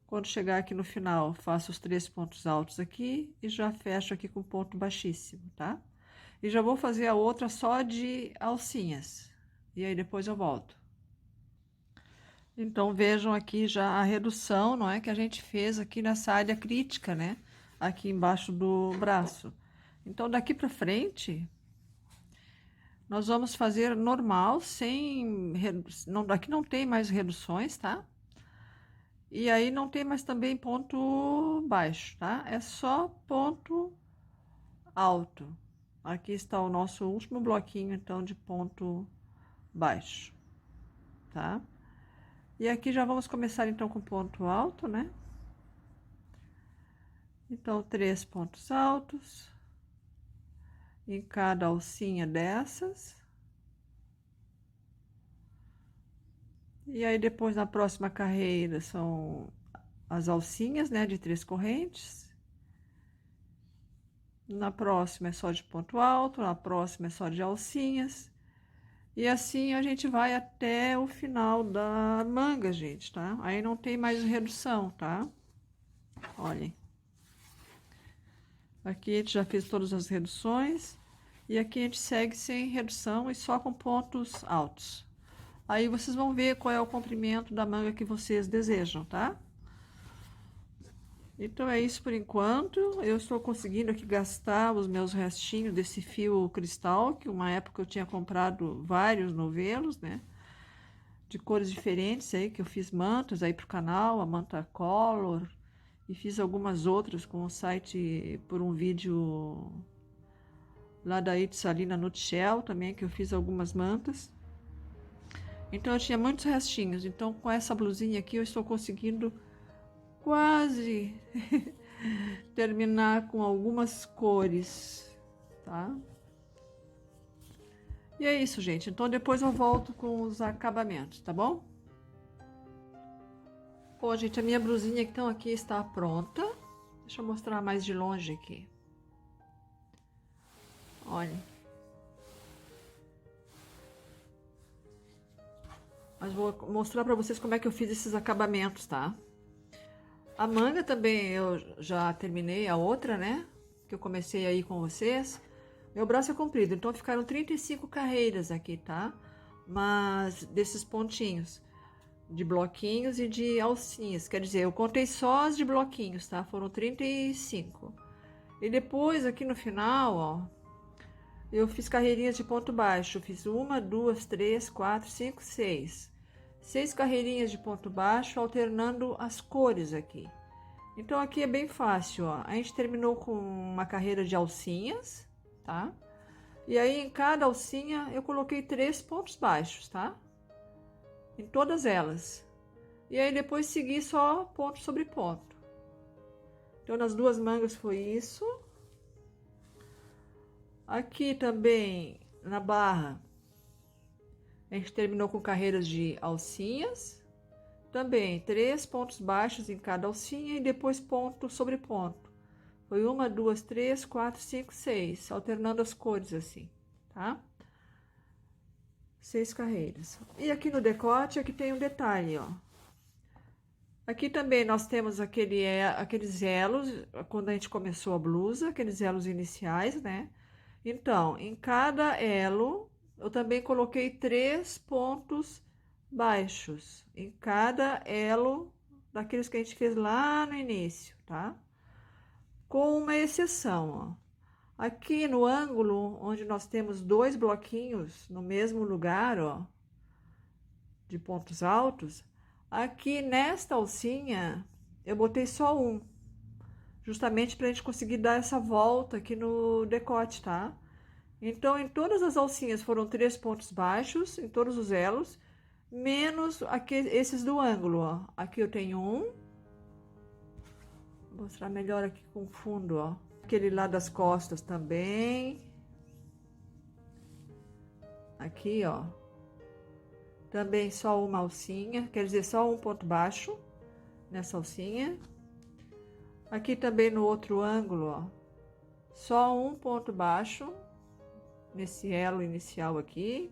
Quando chegar aqui no final, faço os 3 pontos altos aqui e já fecho aqui com ponto baixíssimo, tá? E já vou fazer a outra só de alcinhas. E aí, depois eu volto. Então, vejam aqui já a redução, não é? Que a gente fez aqui nessa área crítica, né? Aqui embaixo do braço. Então, daqui pra frente, Nós vamos fazer normal, não, aqui não tem mais reduções, tá? E aí não tem mais também ponto baixo, tá? É só ponto alto. Aqui está o nosso último bloquinho, então, de ponto baixo, tá? E aqui já vamos começar, então, com ponto alto, né? Então, 3 pontos altos em cada alcinha dessas. E aí, depois, na próxima carreira, são as alcinhas, né, de 3 correntes. Na próxima é só de ponto alto, na próxima é só de alcinhas. E assim a gente vai até o final da manga, gente, tá? Aí não tem mais redução, tá? Olhem. Aqui a gente já fez todas as reduções. E aqui a gente segue sem redução e só com pontos altos. Aí vocês vão ver qual é o comprimento da manga que vocês desejam, tá? Então é isso por enquanto. Eu estou conseguindo aqui gastar os meus restinhos desse fio cristal, que uma época eu tinha comprado vários novelos, né? De cores diferentes aí, que eu fiz mantas aí pro canal, a manta color, e fiz algumas outras com o site por um vídeo lá da Itzalina Nutshell também, que eu fiz algumas mantas. Então eu tinha muitos restinhos. Então com essa blusinha aqui eu estou conseguindo quase terminar com algumas cores, tá? E é isso, gente. Então depois eu volto com os acabamentos, tá bom? Bom, gente, a minha blusinha então aqui está pronta. Deixa eu mostrar mais de longe aqui. Olha. Mas vou mostrar pra vocês como é que eu fiz esses acabamentos, tá? A manga também eu já terminei, a outra, né? Que eu comecei aí com vocês. Meu braço é comprido, então ficaram 35 carreiras aqui, tá? Mas desses pontinhos, de bloquinhos e de alcinhas. Quer dizer, eu contei só as de bloquinhos, tá? Foram 35. E depois, aqui no final, ó, eu fiz carreirinhas de ponto baixo. Fiz 1, 2, 3, 4, 5, 6. 6 carreirinhas de ponto baixo, alternando as cores aqui. Então aqui é bem fácil, ó. A gente terminou com uma carreira de alcinhas, tá? E aí em cada alcinha eu coloquei 3 pontos baixos, tá? Em todas elas. E aí depois segui só ponto sobre ponto. Então nas duas mangas foi isso. Aqui também na barra a gente terminou com carreiras de alcinhas. Também 3 pontos baixos em cada alcinha e depois ponto sobre ponto. Foi 1, 2, 3, 4, 5, 6, alternando as cores assim, tá? 6 carreiras. E aqui no decote, aqui tem um detalhe, ó. Aqui também nós temos aqueles elos, quando a gente começou a blusa, aqueles elos iniciais, né? Então, em cada elo, eu também coloquei 3 pontos baixos em cada elo daqueles que a gente fez lá no início, tá? Com uma exceção, ó. Aqui no ângulo, onde nós temos 2 bloquinhos no mesmo lugar, ó, de pontos altos, aqui nesta alcinha eu botei só um, justamente para a gente conseguir dar essa volta aqui no decote, tá? Então, em todas as alcinhas foram 3 pontos baixos, em todos os elos, menos aqui, esses do ângulo, ó. Aqui eu tenho um. Vou mostrar melhor aqui com fundo, ó. Aquele lá das costas também. Aqui, ó. Também só uma alcinha, quer dizer, só um ponto baixo nessa alcinha. Aqui também no outro ângulo, ó. Só um ponto baixo nesse elo inicial aqui.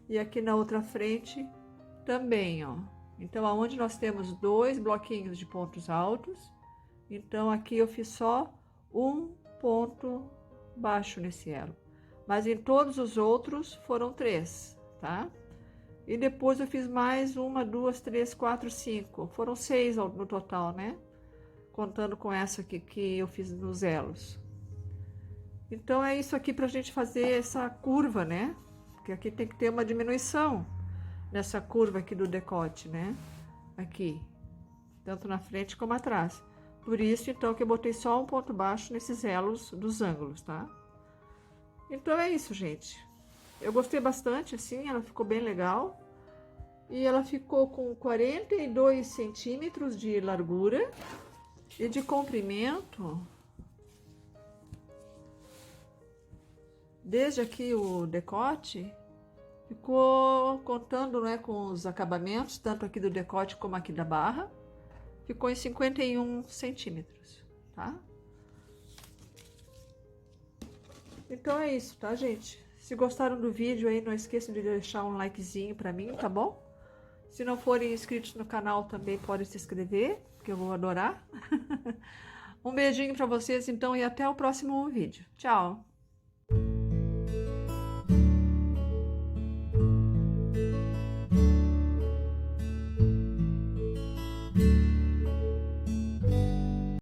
E aqui na outra frente também, ó. Então, aonde nós temos 2 bloquinhos de pontos altos, então aqui eu fiz só um ponto baixo nesse elo. Mas em todos os outros foram 3, tá? E depois eu fiz mais 1, 2, 3, 4, 5. Foram 6 no total, né? Contando com essa aqui que eu fiz nos elos. Então, é isso aqui pra gente fazer essa curva, né? porque aqui tem que ter uma diminuição nessa curva aqui do decote, né? Aqui, tanto na frente como atrás. Por isso, então, que eu botei só um ponto baixo nesses elos dos ângulos, tá? Então é isso, gente. Eu gostei bastante, assim, ela ficou bem legal. E ela ficou com 42 centímetros de largura e de comprimento. Desde aqui o decote, ficou contando, né, com os acabamentos, tanto aqui do decote como aqui da barra, ficou em 51 centímetros, tá? Então é isso, tá, gente? Se gostaram do vídeo aí, não esqueçam de deixar um likezinho pra mim, tá bom? Se não forem inscritos no canal, também podem se inscrever, que eu vou adorar. Um beijinho pra vocês, então, e até o próximo vídeo. Tchau!